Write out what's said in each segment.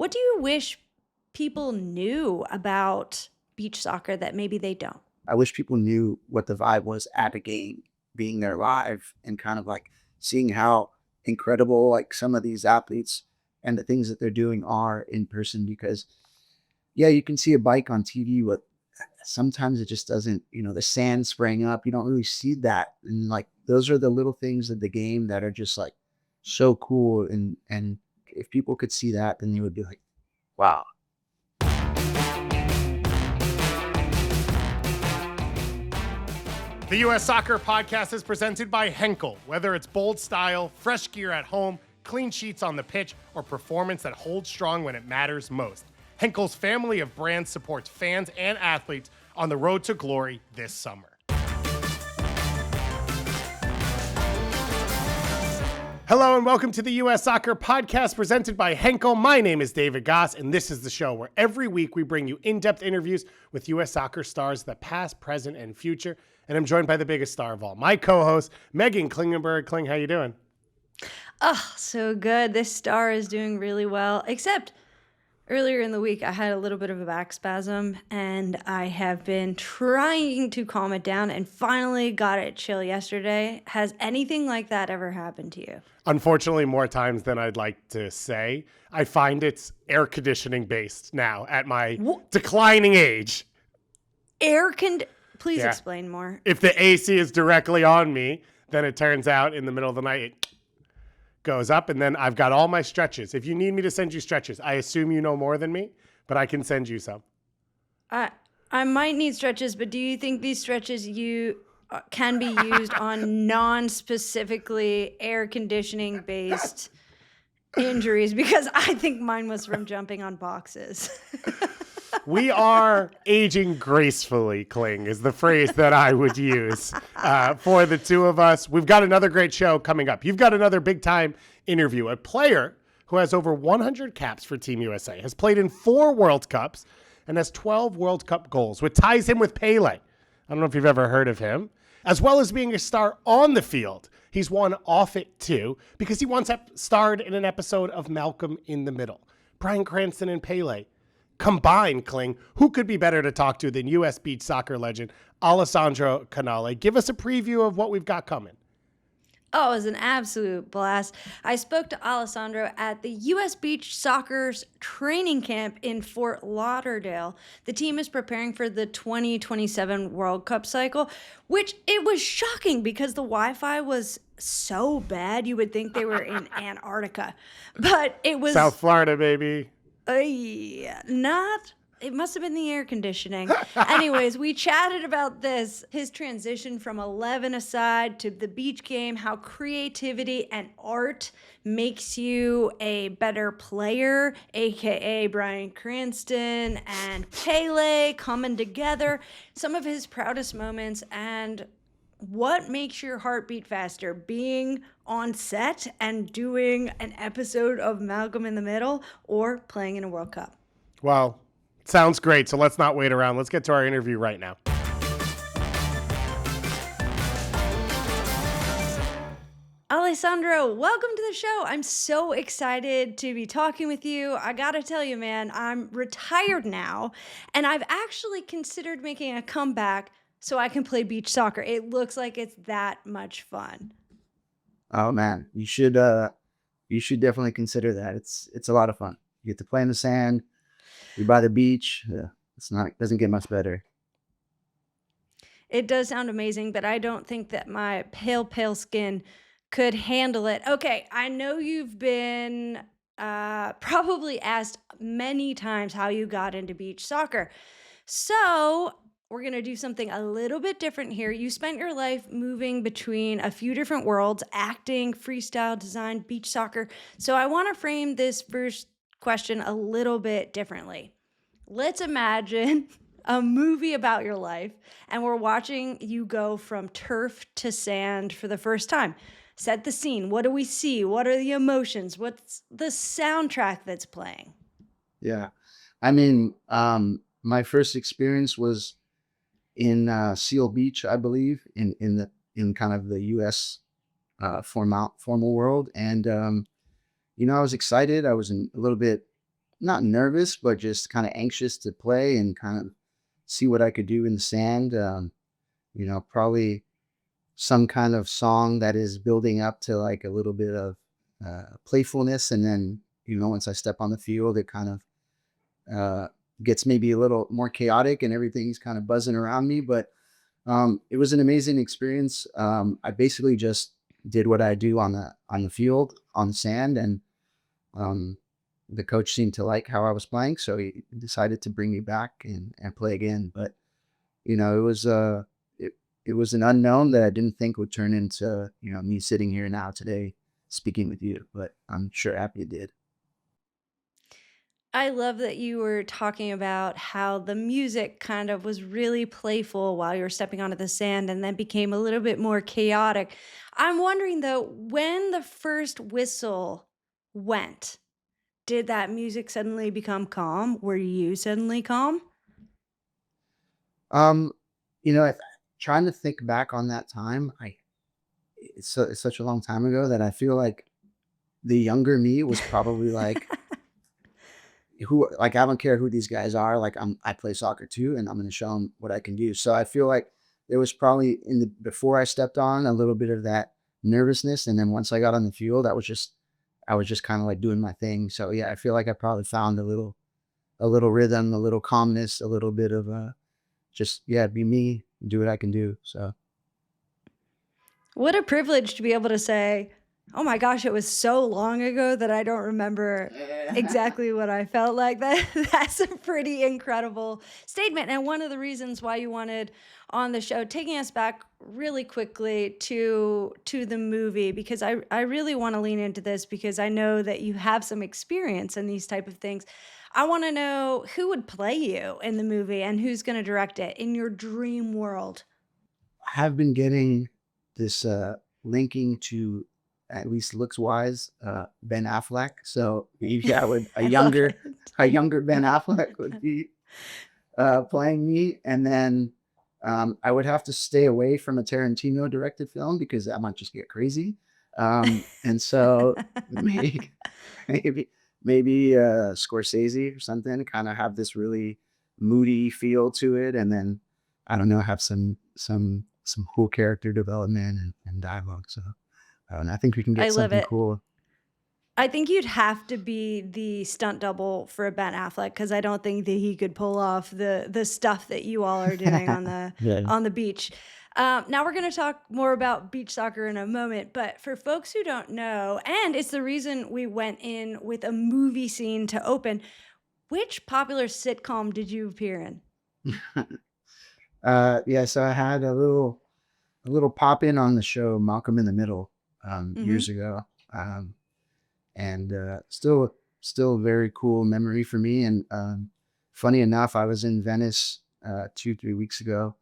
What do you wish people knew about beach soccer that maybe they don't? I wish people knew what the vibe was at a game, being there live and kind of like seeing how incredible like some of these athletes and the things that they're doing are in person. Because yeah, you can see a bike on TV, but sometimes it just doesn't, the sand spraying up. You don't really see that. And like those are the little things of the game that are just like so cool. And if people could see that, then you would be like, wow. The U.S. Soccer Podcast is presented by Henkel. Whether it's bold style, fresh gear at home, clean sheets on the pitch, or performance that holds strong when it matters most, Henkel's family of brands supports fans and athletes on the road to glory this summer. Hello and welcome to the U.S. Soccer Podcast presented by Henkel. My name is David Gass, and this is the show where every week we bring you in-depth interviews with U.S. soccer stars, the past, present, and future. And I'm joined by the biggest star of all, my co-host, Meghan Klingenberg. Kling, how you doing? Oh, so good. This star is doing really well, except earlier in the week, I had a little bit of a back spasm, and I have been trying to calm it down and finally got it chill yesterday. Has anything like that ever happened to you? Unfortunately, more times than I'd like to say. I find it's air conditioning based now at my declining age. Please explain more. If the AC is directly on me, then it turns out in the middle of the night, it goes up, and then I've got all my stretches. If you need me to send you stretches, I assume you know more than me, but I can send you some. I might need stretches, but do you think these stretches can be used on non-specifically air conditioning based injuries? Because I think mine was from jumping on boxes. We are aging gracefully, Kling, is the phrase that I would use for the two of us. We've got another great show coming up. You've got another big-time interview. A player who has over 100 caps for Team USA, has played in 4 World Cups, and has 12 World Cup goals, which ties him with Pele. I don't know if you've ever heard of him. As well as being a star on the field, he's won off it too, because he once starred in an episode of Malcolm in the Middle. Bryan Cranston and Pele combined, Kling. Who could be better to talk to than U.S. beach soccer legend Alessandro Canale? Give us a preview of what we've got coming. Oh, it was an absolute blast. I spoke to Alessandro at the U.S. Beach Soccer's training camp in Fort Lauderdale. The team is preparing for the 2027 World Cup cycle, which it was shocking because the Wi-Fi was so bad you would think they were in Antarctica. But it was... South Florida, baby. It must have been the air conditioning. Anyways, we chatted about this, his transition from 11-a-side to the beach game, how creativity and art makes you a better player, aka Bryan Cranston and Pele coming together, some of his proudest moments, and what makes your heart beat faster, being on set and doing an episode of Malcolm in the Middle or playing in a World Cup? Well, sounds great. So let's not wait around. Let's get to our interview right now. Alessandro, welcome to the show. I'm so excited to be talking with you. I gotta tell you, man, I'm retired now, and I've actually considered making a comeback so I can play beach soccer. It looks like it's that much fun. Oh man, you should definitely consider that. It's a lot of fun. You get to play in the sand. You're by the beach. Doesn't get much better. It does sound amazing, but I don't think that my pale skin could handle it. Okay, I know you've been probably asked many times how you got into beach soccer. So we're going to do something a little bit different here. You spent your life moving between a few different worlds, acting, freestyle, design, beach soccer. So I want to frame this first question a little bit differently. Let's imagine a movie about your life, and we're watching you go from turf to sand for the first time. Set the scene. What do we see? What are the emotions? What's the soundtrack that's playing? Yeah. I mean, my first experience was in Seal Beach, I believe, in kind of the U.S. Formal world, and I was excited. I was a little bit not nervous, but just kind of anxious to play and kind of see what I could do in the sand. Probably some kind of song that is building up to like a little bit of playfulness. And then, once I step on the field, it kind of uh, gets maybe a little more chaotic and everything's kind of buzzing around me. But it was an amazing experience. I basically just did what I do on the field on the sand, and um, the coach seemed to like how I was playing, so he decided to bring me back and play again. But it was it was an unknown that I didn't think would turn into me sitting here now today speaking with you. But I'm sure happy it did. I love that you were talking about how the music kind of was really playful while you were stepping onto the sand and then became a little bit more chaotic. I'm wondering though, when the first whistle went, did that music suddenly become calm? Were you suddenly calm? Um, if trying to think back on that time, it's such a long time ago that I feel like the younger me was probably like, who like I don't care who these guys are. Like I play soccer too, and I'm going to show them what I can do. So I feel like there was probably in the before I stepped on a little bit of that nervousness, and then once I got on the field, I was just kind of like doing my thing. So yeah, I feel like I probably found a little rhythm, a little calmness, a little bit of just yeah, be me, do what I can do. So What a privilege to be able to say, "Oh my gosh, it was so long ago that I don't remember exactly what I felt like." That that's a pretty incredible statement, and one of the reasons why you wanted on the show, taking us back really quickly to the movie, because I really want to lean into this because I know that you have some experience in these type of things. I want to know who would play you in the movie and who's going to direct it in your dream world. have been getting this linking to, at least looks wise, Ben Affleck. So maybe I would a I love younger it. a younger Ben Affleck would be playing me, and then I would have to stay away from a Tarantino directed film because that might just get crazy. And so maybe maybe maybe Scorsese or something, kind of have this really moody feel to it, and then I don't know, have some cool character development and dialogue. So I think we can I get love something it. cool. I think you'd have to be the stunt double for Ben Affleck because I don't think that he could pull off the stuff that you all are doing Yeah. on the beach. Now we're going to talk more about beach soccer in a moment, but for folks who don't know, and it's the reason we went in with a movie scene to open, which popular sitcom did you appear in? Yeah. So I had a little pop in on the show Malcolm in the Middle Hmm. years ago, um, and still a very cool memory for me. And funny enough, I was in Venice 2-3 weeks ago,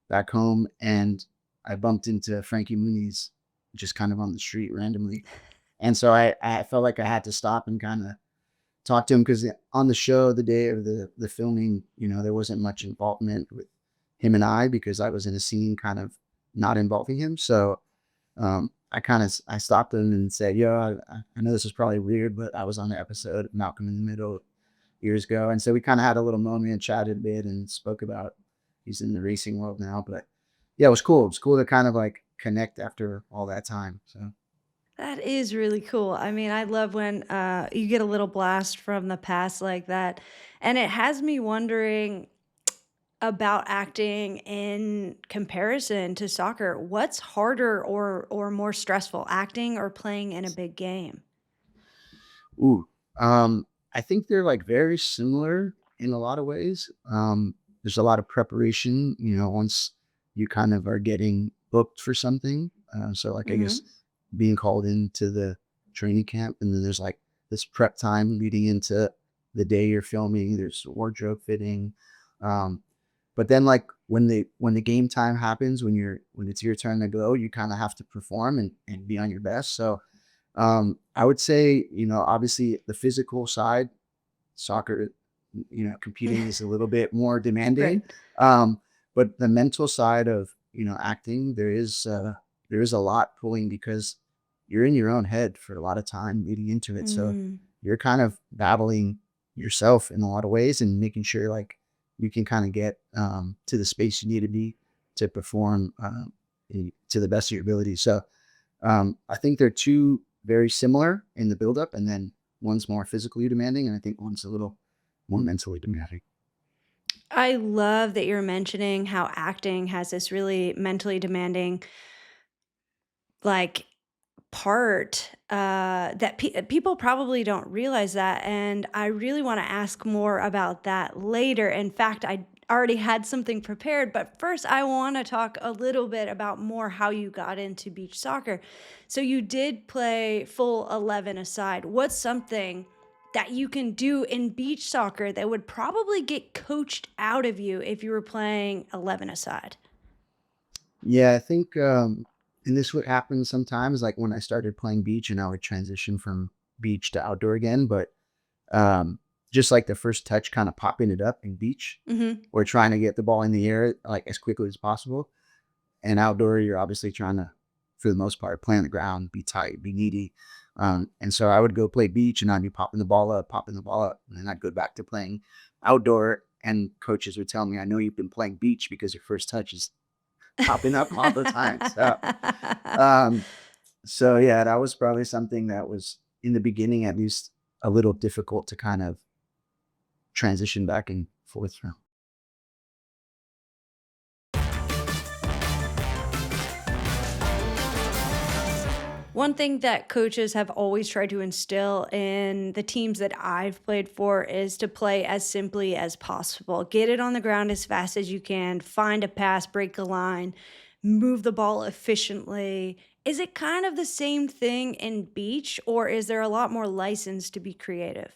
back home, and I bumped into Frankie Muniz just kind of on the street randomly, and so I felt like I had to stop and kind of talk to him because on the show, the day of the filming, there wasn't much involvement with him and I because I was in a scene kind of not involving him. So I stopped him and said, "Yo, I know this is probably weird, but I was on the episode of Malcolm in the Middle years ago," and so we kind of had a little moment and chatted a bit and spoke about he's in the racing world now. But yeah, it was cool. It was cool to kind of like connect after all that time. So That is really cool. I mean, I love when you get a little blast from the past like that. And it has me wondering about acting in comparison to soccer. What's harder or more stressful, acting or playing in a big game? ooh, I think they're like very similar in a lot of ways. There's a lot of preparation, once you kind of are getting booked for something. So like I guess Mhm. being called into the training camp, and then there's like this prep time leading into the day you're filming. There's wardrobe fitting, um, but then like when the game time happens, when it's your turn to go, you kind of have to perform and be on your best. So I would say, obviously the physical side, soccer, competing is a little bit more demanding. Right. Um, but the mental side of, acting, there is a lot pulling because you're in your own head for a lot of time leading into it. So Mm. you're kind of battling. yourself in a lot of ways, and making sure like you can kind of get to the space you need to be to perform to the best of your ability. So I think they're two very similar in the buildup, and then one's more physically demanding, and I think one's a little more mentally demanding. I love that you're mentioning how acting has this really mentally demanding, like, part, that people probably don't realize that, and I really wanna ask more about that later. In fact, I already had something prepared, but first I wanna talk a little bit about more how you got into beach soccer. So you did play full 11 aside. What's something that you can do in beach soccer that would probably get coached out of you if you were playing 11 aside? Yeah, I think, and this would happen sometimes, like when I started playing beach and I would transition from beach to outdoor again. But um, just like the first touch, kind of popping it up in beach, Mhm. or trying to get the ball in the air like as quickly as possible. And outdoor, you're obviously trying to, for the most part, play on the ground, be tight, be needy. And so I would go play beach and I'd be popping the ball up. And then I'd go back to playing outdoor. And coaches would tell me, I know you've been playing beach because your first touch is popping up all the time. Um, so yeah, that was probably something that was in the beginning, at least, a little difficult to kind of transition back and forth from. One thing that coaches have always tried to instill in the teams that I've played for is to play as simply as possible. Get it on the ground as fast as you can, find a pass, break a line, move the ball efficiently. Is it kind of the same thing in beach, or is there a lot more license to be creative?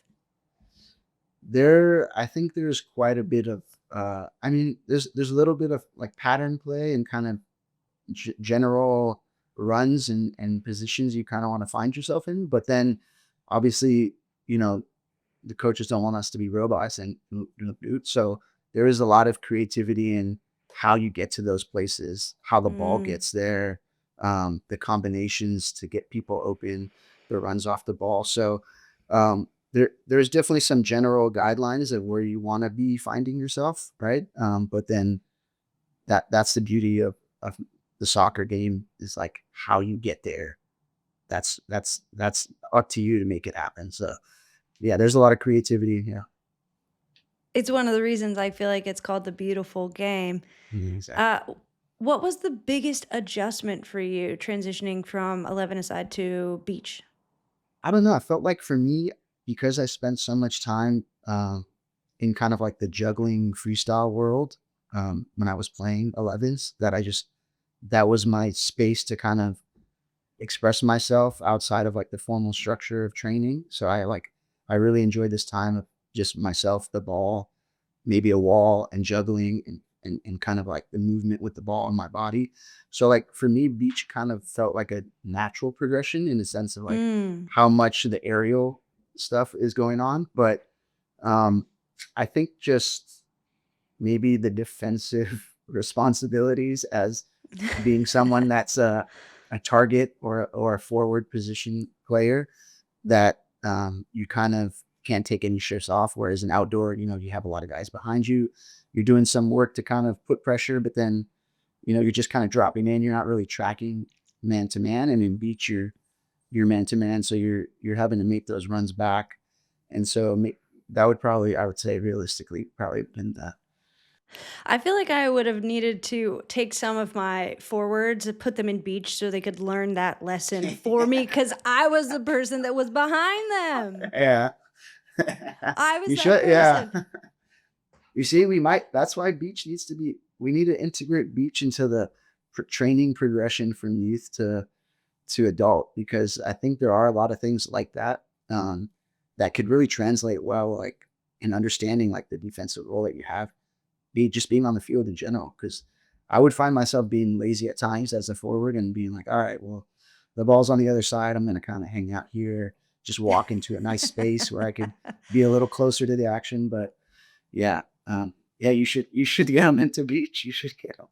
I think there's quite a bit of, I mean, there's a little bit of like pattern play and kind of general runs and positions you kind of want to find yourself in. But then obviously, you know, the coaches don't want us to be robots and so there is a lot of creativity in how you get to those places, how the ball Mm, gets there, the combinations to get people open, the runs off the ball. So there's definitely some general guidelines of where you want to be finding yourself, right? But then that's the beauty of the soccer game, is like how you get there. That's up to you to make it happen. So yeah, there's a lot of creativity. Yeah. it's one of the reasons I feel like it's called the beautiful game. Mhm, exactly. Uh, what was the biggest adjustment for you transitioning from 11 aside to beach? I don't know. I felt like for me, because I spent so much time in kind of like the juggling freestyle world, when I was playing 11s, that was my space to kind of express myself outside of like the formal structure of training. So I really enjoyed this time of just myself, the ball, maybe a wall, and juggling, and kind of like the movement with the ball in my body. So like for me, beach kind of felt like a natural progression in the sense of like Mm. how much of the aerial stuff is going on. But um I think just maybe the defensive responsibilities as being someone that's a target or a forward position player, that you kind of can't take any shifts off. Whereas in outdoor, you have a lot of guys behind you. You're doing some work to kind of put pressure, but then, you're just kind of dropping in. You're not really tracking man to man. And in beach, you're man to man. So you're having to make those runs back. And so that would probably, I would say realistically, probably have been that. I feel like I would have needed to take some of my forwards and put them in beach so they could learn that lesson for me because I was the person that was behind them. Yeah. I was You that should, yeah. person. You see, that's why beach we need to integrate beach into the training progression from youth to adult, because I think there are a lot of things like that, that could really translate well, like in understanding like the defensive role that you have, being on the field in general. Because I would find myself being lazy at times as a forward and being like, all right, well, the ball's on the other side. I'm going to kind of hang out here, just walk into a nice space where I could be a little closer to the action. But yeah, yeah, you should get them into beach. You should get them.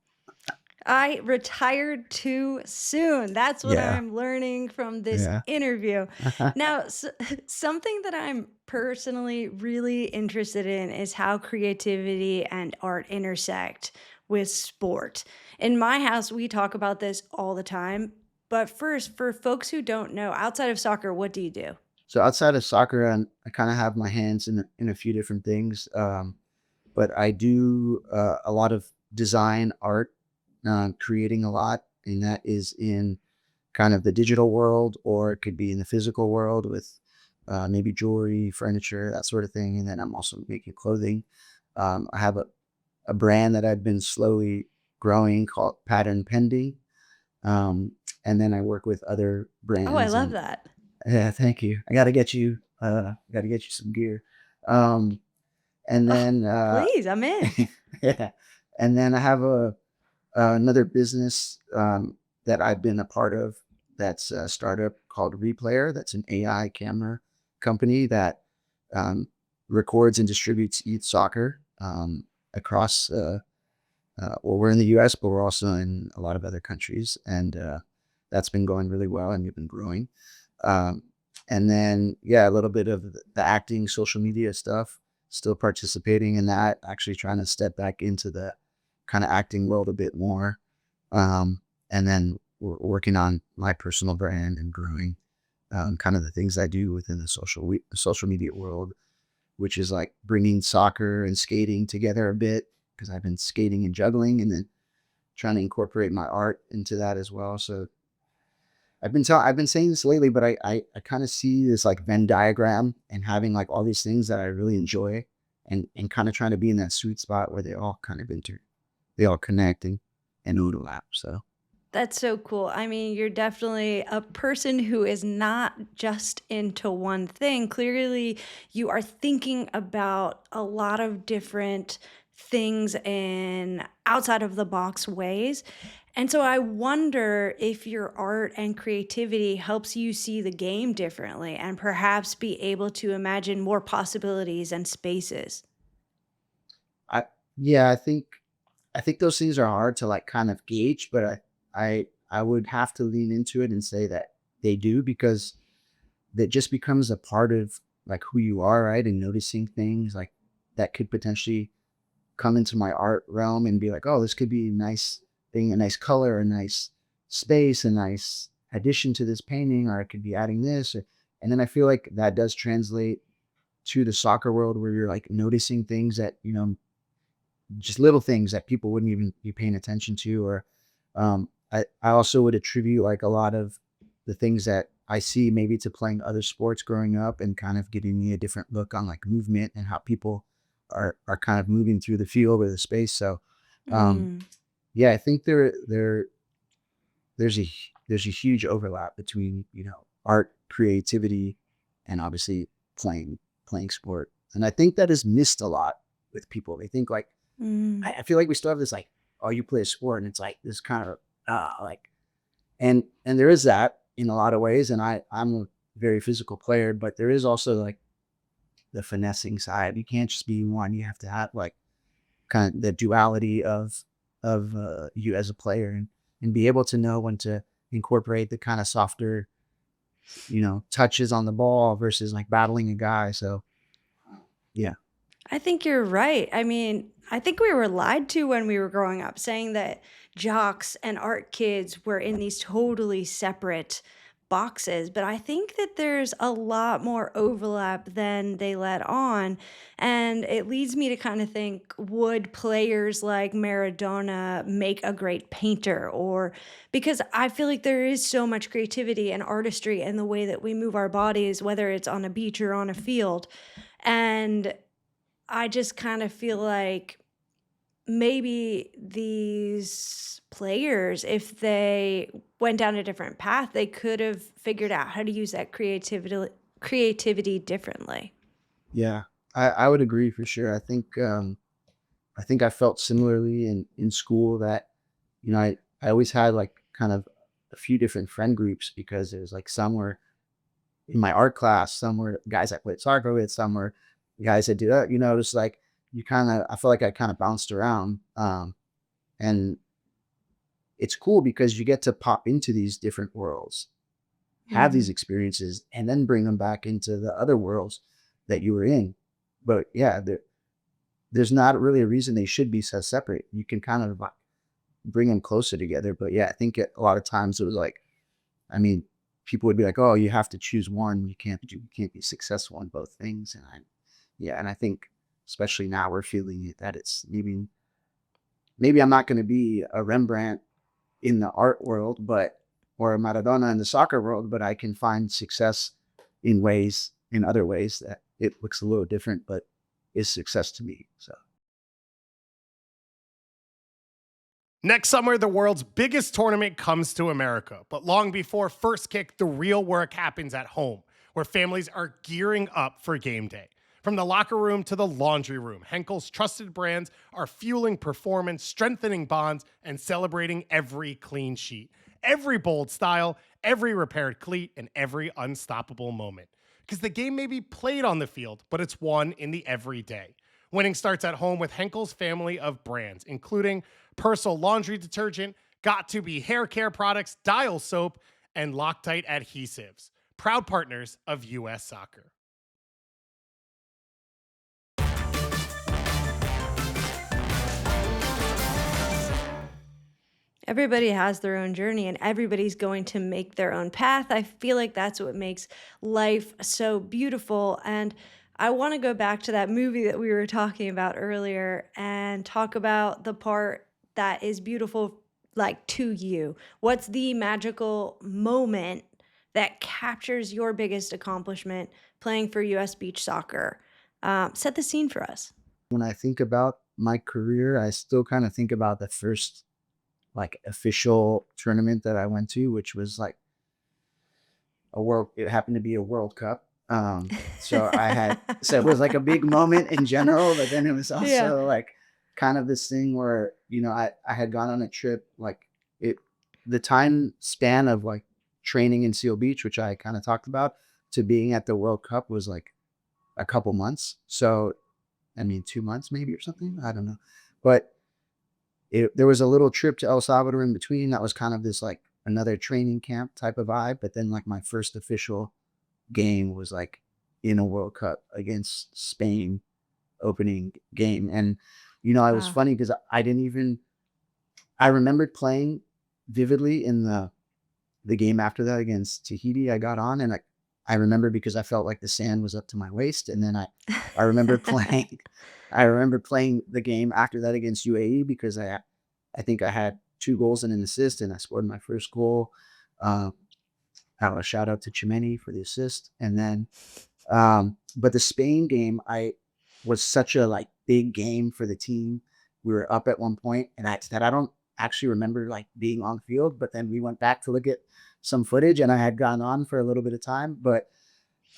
I retired too soon. That's what Yeah. I'm learning from this Yeah. interview. Now, something that I'm personally really interested in is how creativity and art intersect with sport. In my house, we talk about this all the time. But first, for folks who don't know, outside of soccer, what do you do? So outside of soccer, I kind of have my hands in a few different things. But I do a lot of design art, creating a lot, and that is in kind of the digital world, or it could be in the physical world with maybe jewelry, furniture, that sort of thing. And then I'm also making clothing. I have a brand that I've been slowly growing called Pattern Pending. Um, and then I work with other Oh, I brands love and that. yeah, thank you. Got to get you some gear. And Oh, then, please, I'm in. yeah, and then I have another business that I've been a part of. That's a startup called Replayer. That's an AI camera company that um, records and distributes youth soccer across. Well, we're in the U.S., but we're also in a lot of other countries, and that's been going really well, and we've been growing. Um, and then, yeah, a little bit of the acting, social media stuff, still participating in that, actually trying to step back into the kind of acting world a bit more. Um, and then we're working on my personal brand and growing kind of the things I do within the social media world, which is like bringing soccer and skating together a bit because I've been skating and juggling and then trying to incorporate my art into that as well. So I've been saying this lately, but I kind of see this like Venn diagram and having like all these things that I really enjoy and kind of trying to be in that sweet spot where they all kind of they all connect and overlap. So That's so cool. I mean, you're definitely a person who is not just into one thing. Clearly, you are thinking about a lot of different things in outside of the box ways. And so I wonder if your art and creativity helps you see the game differently and perhaps be able to imagine more possibilities and spaces. I yeah, I think those things are hard to like kind of gauge, but I would have to lean into it and say that they do because that just becomes a part of like who you are, right? And noticing things like that could potentially come into my art realm and be like, oh, this could be a nice thing, a nice color, a nice space, a nice addition to this painting, or I could be adding this. And then I feel like that does translate to the soccer world where you're like noticing things that, just little things that people wouldn't even be paying attention to. Or I also would attribute like a lot of the things that I see maybe to playing other sports growing up and kind of giving me a different look on like movement and how people are kind of moving through the field or the space. So um, Mm. yeah, I think there's there's a huge overlap between art, creativity, and obviously playing sport. And I think that is missed a lot with people. They think like Mm. I feel like we still have this like, oh, you play a sport, and it's like this kind of like, and there is that in a lot of ways. And I'm a very physical player, but there is also like the finessing side. You can't just be one. You have to have like kind of the duality of you as a player and be able to know when to incorporate the kind of softer, touches on the ball versus like battling a guy. So yeah. I think you're right. I mean, I think we were lied to when we were growing up, saying that jocks and art kids were in these totally separate boxes. But I think that there's a lot more overlap than they let on. And it leads me to kind of think, would players like Maradona make a great painter? Or because I feel like there is so much creativity and artistry in the way that we move our bodies, whether it's on a beach or on a field. And I just kind of feel like maybe these players, if they went down a different path, they could have figured out how to use that creativity differently. Yeah. I would agree for sure. I think I felt similarly in school that, I always had like kind of a few different friend groups because it was like some were in my art class, some were guys I played soccer with, some were guys that did that, just like I felt like I kind of bounced around. And it's cool because you get to pop into these different worlds, have these experiences, and then bring them back into the other worlds that you were in. But yeah, there's not really a reason they should be so separate. You can kind of like bring them closer together. But yeah, I think a lot of times it was like, I mean, people would be like, "Oh, you have to choose one. You can't be successful in both things." And I think especially now we're feeling it that it's maybe I'm not going to be a Rembrandt in the art world, but or a Maradona in the soccer world, but I can find success in other ways that it looks a little different, but is success to me. So Next summer, the world's biggest tournament comes to America. But long before first kick, the real work happens at home, where families are gearing up for game day. From the locker room to the laundry room, Henkel's trusted brands are fueling performance, strengthening bonds, and celebrating every clean sheet, every bold style, every repaired cleat, and every unstoppable moment. Because the game may be played on the field, but it's won in the everyday. Winning starts at home with Henkel's family of brands, including Persil laundry detergent, Got To Be hair care products, Dial soap, and Loctite adhesives. Proud partners of U.S. Soccer. Everybody has their own journey and everybody's going to make their own path. I feel like that's what makes life so beautiful. And I want to go back to that movie that we were talking about earlier and talk about the part that is beautiful, like to you. What's the magical moment that captures your biggest accomplishment playing for US Beach Soccer? Set the scene for us. when I think about my career, I still kind of think about the first like official tournament that I went to, which was like it happened to be a World Cup. So it was like a big moment in general, but then it was Yeah. also like kind of this thing where, I had gone on a trip, like it, the time span of like training in Seal Beach, which I kind of talked about, to being at the World Cup was like a couple months. So, I mean, 2 months maybe or something. I don't know. But there was a little trip to El Salvador in between that was kind of this like another training camp type of vibe. But then like my first official game was like in a World Cup against Spain opening game. And, it was Wow. funny because I remembered playing vividly in the game after that against Tahiti. I got on and I remember because I felt like the sand was up to my waist. And then I remember playing, I remember playing the game after that against UAE because I think I had 2 goals and an assist and I scored my first goal. Um, a shout out to Chimeni for the assist. And then, but the Spain game, I was such a like big game for the team. We were up at one point, and I don't actually remember like being on field. But then we went back to look at some footage, and I had gone on for a little bit of time. But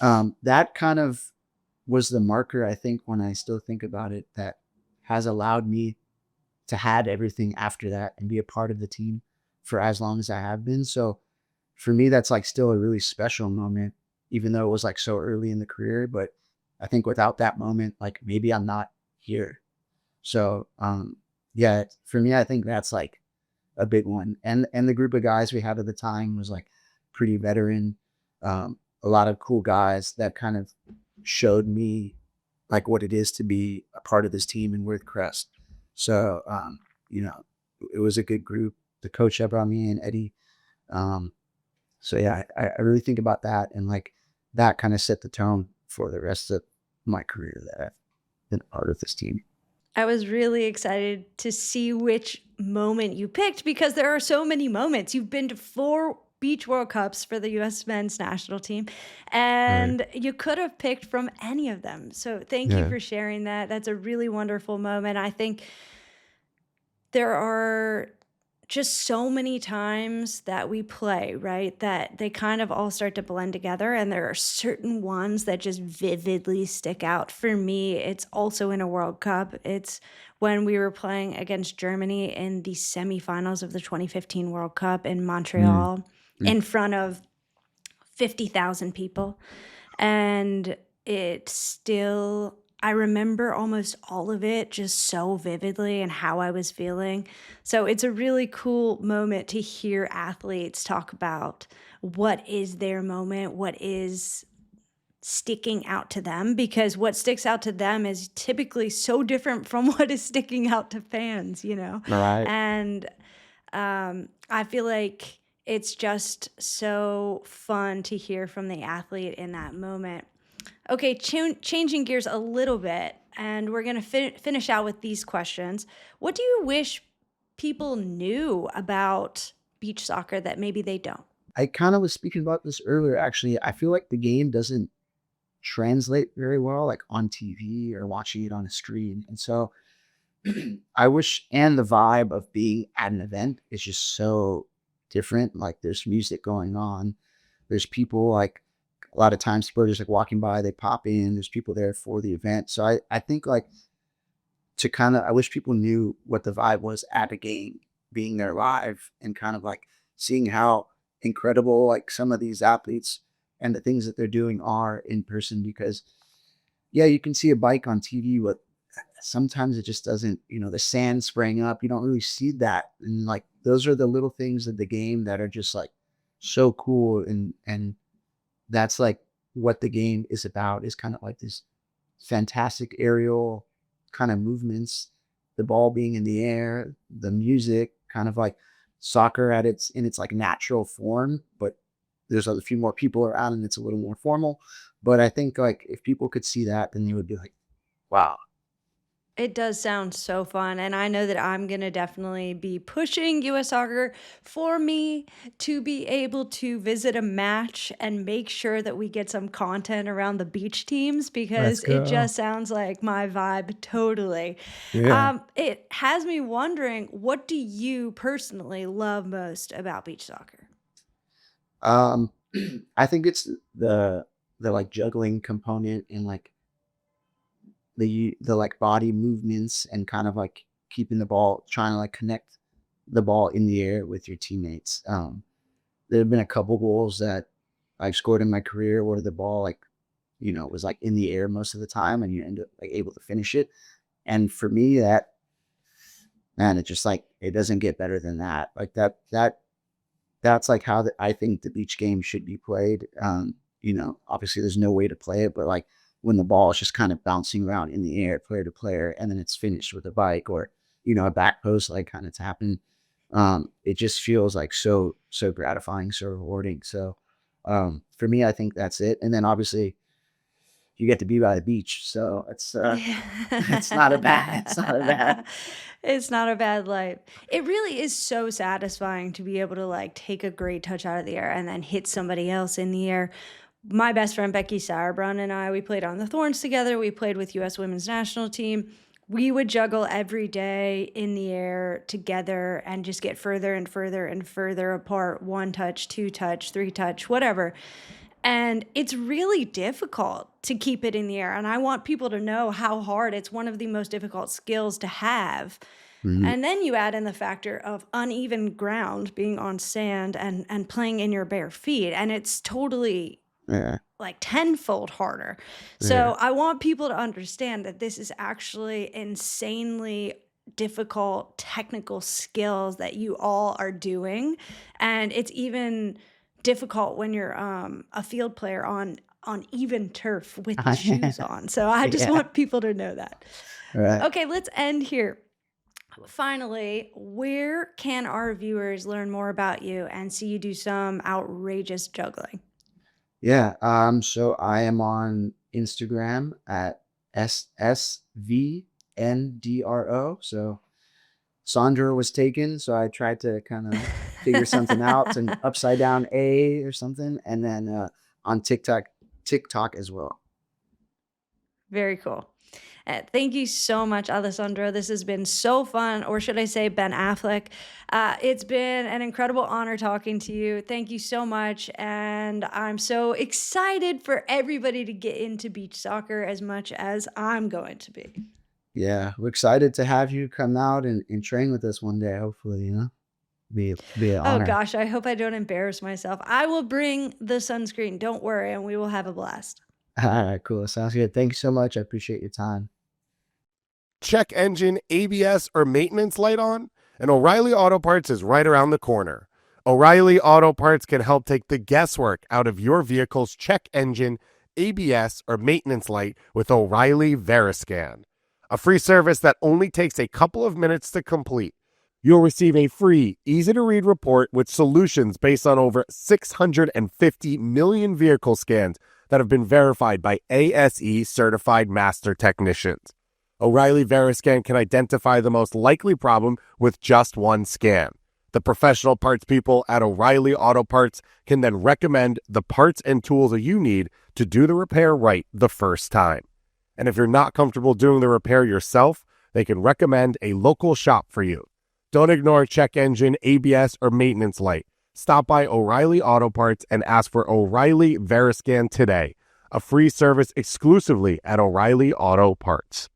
that kind of was the marker, I think, when I still think about it, that has allowed me to had everything after that and be a part of the team for as long as I have been. So for me, that's like still a really special moment, even though it was like so early in the career. But I think without that moment, like maybe I'm not here. So yeah, for me, I think that's like a big one. And the group of guys we had at the time was like pretty veteran, a lot of cool guys that kind of showed me like what it is to be a part of this team in Worth Crest. So it was a good group. The coach that brought me in, Eddie. So yeah, I really think about that, and like that kind of set the tone for the rest of my career that I've been a part of this team. I was really excited to see which moment you picked because there are so many moments. You've been to 4 Beach World Cups for the US men's national team, and you could have picked from any of them. So thank you for sharing that. That's a really wonderful moment. I think there are just so many times that we play, right? That they kind of all start to blend together, and there are certain ones that just vividly stick out. For me, it's also in a World Cup. It's when we were playing against Germany in the semifinals of the 2015 World Cup in Mm, Montreal mm, in front of 50,000 people. And it still, I remember almost all of it just so vividly and how I was feeling. So it's a really cool moment to hear athletes talk about what is their moment, what is sticking out to them, because what sticks out to them is typically so different from what is sticking out to fans, you know? Right. And I feel like it's just so fun to hear from the athlete in that moment. Okay, changing gears a little bit, and we're going to finish out with these questions. What do you wish people knew about beach soccer that maybe they don't? I kind of was speaking about this earlier, actually. I feel like the game doesn't translate very well, like on TV or watching it on a screen. And so I wish, and the vibe of being at an event is just so different. Like there's music going on, there's people like a lot of times people are just like walking by, they pop in, there's people there for the event. So I think like to kind of, I wish people knew what the vibe was at a game, being there live and kind of like seeing how incredible like some of these athletes and the things that they're doing are in person. Because yeah, you can see a bike on TV, but sometimes it just doesn't, the sand spraying up. You don't really see that. And like those are the little things of the game that are just like so cool. And that's like what the game is about, is kind of like this fantastic aerial kind of movements, the ball being in the air, the music, kind of like soccer at its like natural form, but there's a few more people around and it's a little more formal. But I think like if people could see that, then you would be like, wow. It does sound so fun, and I know that I'm gonna definitely be pushing US Soccer for me to be able to visit a match and make sure that we get some content around the beach teams, Let's because it go. just sounds like my vibe totally. Yeah. It has me wondering, what do you personally love most about beach soccer? Um, I think it's the like juggling component and like the like body movements and kind of like keeping the ball, trying to like connect the ball in the air with your teammates. There have been a couple goals that I've scored in my career where the ball like, was like in the air most of the time and you end up like able to finish it. And for me, that man, it just like it doesn't get better than that. Like that's like how I think the beach game should be played. Obviously there's no way to play it, but like when the ball is just kind of bouncing around in the air, player to player, and then it's finished with a bike or, a back post, like kind of tapping. It just feels like so gratifying, so rewarding. So for me, I think that's it. And then obviously you get to be by the beach. So it's not a bad, it's not a bad. It's not a bad life. It really is so satisfying to be able to like take a great touch out of the air and then hit somebody else in the air. My best friend Becky Sauerbrunn and I, we played on the Thorns together. We played with US Women's National Team. We would juggle every day in the air together and just get further and further and further apart, one touch, two touch, three touch, whatever. And it's really difficult to keep it in the air. And I want people to know how hard it's one of the most difficult skills to have. Mhm. And then you add in the factor of uneven ground, being on sand and playing in your bare feet. And it's totally Yeah, like tenfold harder. yeah. So I want people to understand that this is actually insanely difficult technical skills that you all are doing. And it's even difficult when you're a field player on even turf with the shoes on. So I just Yeah. want people to know that. Right. Okay, let's end here. Finally, where can our viewers learn more about you and see you do some outrageous juggling? Yeah. So I am on Instagram at SSVNDRO. So Sandra was taken, so I tried to kind of figure something out, an upside down A or something, and then on TikTok as well. Very cool. Thank you so much, Alessandro. This has been so fun, or should I say, Ben Affleck. It's been an incredible honor talking to you. Thank you so much. And I'm so excited for everybody to get into beach soccer as much as I'm going to be. Yeah, we're excited to have you come out and train with us one day. Hopefully, be an Oh honor. gosh, I hope I don't embarrass myself. I will bring the sunscreen. Don't worry, and we will have a blast. All right, cool. Sounds good. Thank you so much. I appreciate your time. Check engine, ABS, or maintenance light on? And O'Reilly Auto Parts is right around the corner. O'Reilly Auto Parts can help take the guesswork out of your vehicle's check engine, ABS, or maintenance light with O'Reilly Veriscan, a free service that only takes a couple of minutes to complete. You'll receive a free, easy-to-read report with solutions based on over 650 million vehicle scans that have been verified by ASE certified master technicians. O'Reilly Veriscan can identify the most likely problem with just one scan. The professional parts people at O'Reilly Auto Parts can then recommend the parts and tools you need to do the repair right the first time. And if you're not comfortable doing the repair yourself, they can recommend a local shop for you. Don't ignore check engine, ABS, or maintenance light. Stop by O'Reilly Auto Parts and ask for O'Reilly Veriscan today, a free service exclusively at O'Reilly Auto Parts.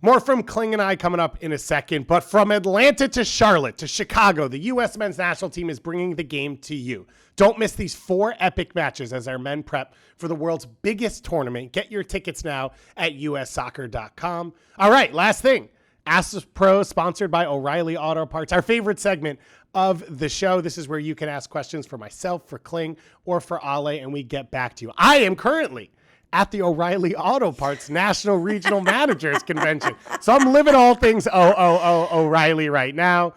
More from Kling and I coming up in a second, but from Atlanta to Charlotte to Chicago, the U.S. men's national team is bringing the game to you. Don't miss these 4 epic matches as our men prep for the world's biggest tournament. Get your tickets now at ussoccer.com. All right, last thing. Ask the Pro, sponsored by O'Reilly Auto Parts, our favorite segment of the show. This is where you can ask questions for myself, for Kling, or for Ale, and we get back to you. I am currently at the O'Reilly Auto Parts National Regional Managers Convention. So I'm living all things O'Reilly right now.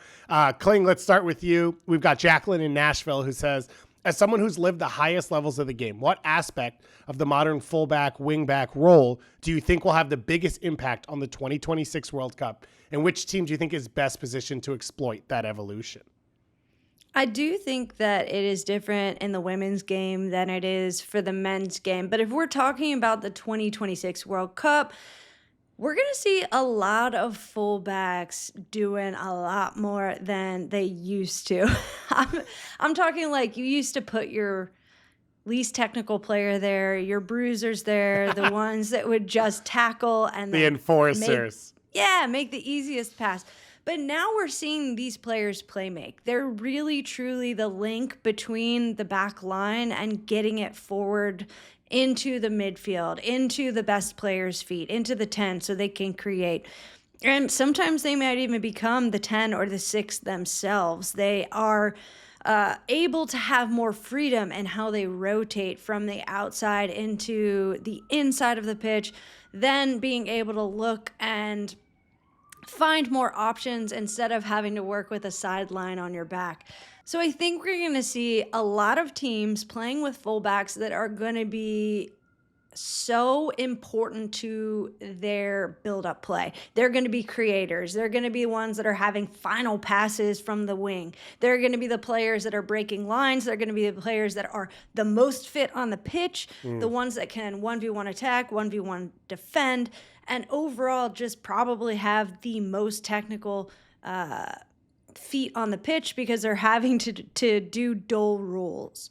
Kling, let's start with you. We've got Jacqueline in Nashville who says, as someone who's lived the highest levels of the game, what aspect of the modern fullback, wingback role do you think will have the biggest impact on the 2026 World Cup? And which team do you think is best positioned to exploit that evolution? I do think that it is different in the women's game than it is for the men's game. But if we're talking about the 2026 World Cup, we're going to see a lot of fullbacks doing a lot more than they used to. I'm talking like you used to put your least technical player there, your bruisers there, the ones that would just tackle and the enforcers. Make the easiest pass. But now we're seeing these players play make. They're really, truly the link between the back line and getting it forward into the midfield, into the best player's feet, into the 10 so they can create. And sometimes they might even become the 10 or the 6 themselves. They are able to have more freedom in how they rotate from the outside into the inside of the pitch, then being able to look and find more options instead of having to work with a sideline on your back. So I think we're going to see a lot of teams playing with fullbacks that are going to be so important to their build-up play. They're going to be creators. They're going to be ones that are having final passes from the wing. They're going to be the players that are breaking lines. They're going to be the players that are the most fit on the pitch, the ones that can 1v1 attack, 1v1 defend, and overall just probably have the most technical feet on the pitch because they're having to do dual rules.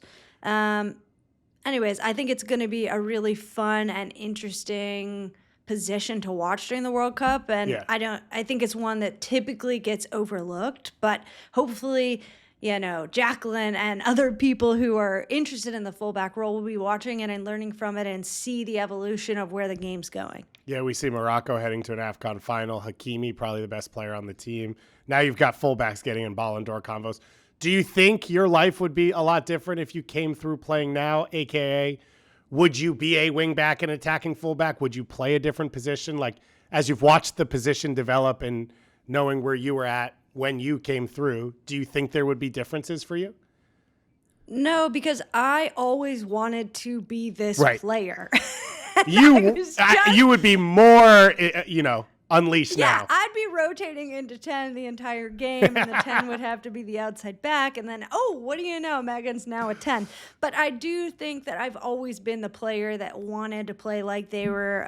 Anyways, I think it's going to be a really fun and interesting position to watch during the World Cup, and I think it's one that typically gets overlooked, but hopefully, Jacqueline and other people who are interested in the fullback role will be watching it and learning from it and see the evolution of where the game's going. Yeah, we see Morocco heading to an AFCON final. Hakimi, probably the best player on the team. Now you've got fullbacks getting in Ballon d'Or convos. Do you think your life would be a lot different if you came through playing now, a.k.a. would you be a wingback and attacking fullback? Would you play a different position? Like, as you've watched the position develop and knowing where you were at when you came through, do you think there would be differences for you? No, because I always wanted to be this player. You would be more, unleashed now. Yeah, I'd be rotating into 10 the entire game, and the 10 would have to be the outside back, and then, what do you know, Megan's now a 10. But I do think that I've always been the player that wanted to play like they were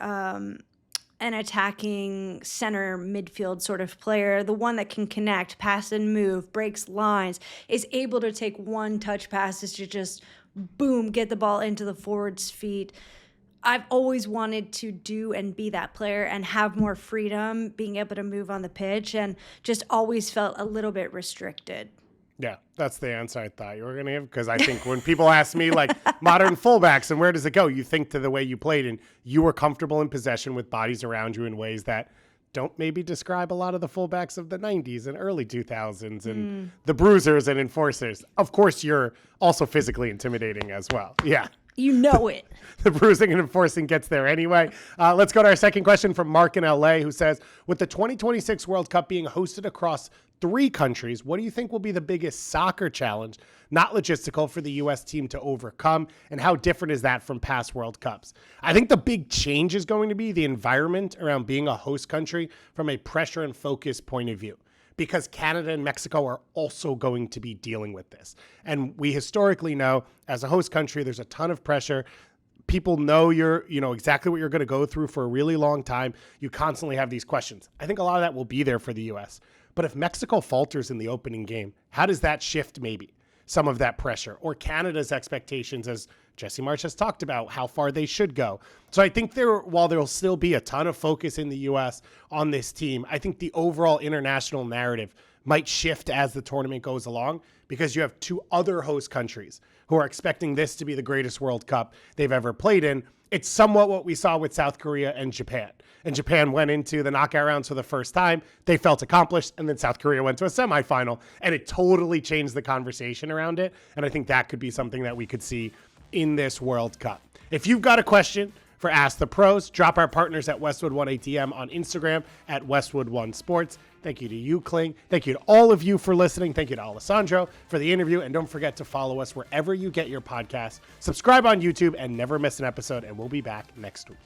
an attacking center midfield sort of player, the one that can connect, pass and move, breaks lines, is able to take one touch passes to just, boom, get the ball into the forward's feet. I've always wanted to do and be that player and have more freedom, being able to move on the pitch, and just always felt a little bit restricted. Yeah, that's the answer I thought you were going to give. Because I think when people ask me, like, modern fullbacks and where does it go, you think to the way you played, and you were comfortable in possession with bodies around you in ways that don't maybe describe a lot of the fullbacks of the 90s and early 2000s and the bruisers and enforcers. Of course, you're also physically intimidating as well. Yeah. You know it. The bruising and enforcing gets there anyway. Let's go to our second question from Mark in LA, who says, with the 2026 World Cup being hosted across 3 countries, what do you think will be the biggest soccer challenge, not logistical, for the U.S. team to overcome? And how different is that from past World Cups? I think the big change is going to be the environment around being a host country from a pressure and focus point of view, because Canada and Mexico are also going to be dealing with this. And we historically know, as a host country, there's a ton of pressure. People know exactly what you're going to go through for a really long time. You constantly have these questions. I think a lot of that will be there for the U.S. But if Mexico falters in the opening game, how does that shift maybe some of that pressure, or Canada's expectations, as Jesse Marsh has talked about, how far they should go? So I think while there'll still be a ton of focus in the U.S. on this team, I think the overall international narrative might shift as the tournament goes along, because you have 2 other host countries who are expecting this to be the greatest World Cup they've ever played in. It's somewhat what we saw with South Korea and Japan. And Japan went into the knockout rounds for the first time. They felt accomplished. And then South Korea went to a semifinal. And it totally changed the conversation around it. And I think that could be something that we could see in this World Cup. If you've got a question for Ask the Pros, drop our partners at Westwood One ATM on Instagram at Westwood One Sports. Thank you to you, Kling. Thank you to all of you for listening. Thank you to Alessandro for the interview. And don't forget to follow us wherever you get your podcasts. Subscribe on YouTube and never miss an episode. And we'll be back next week.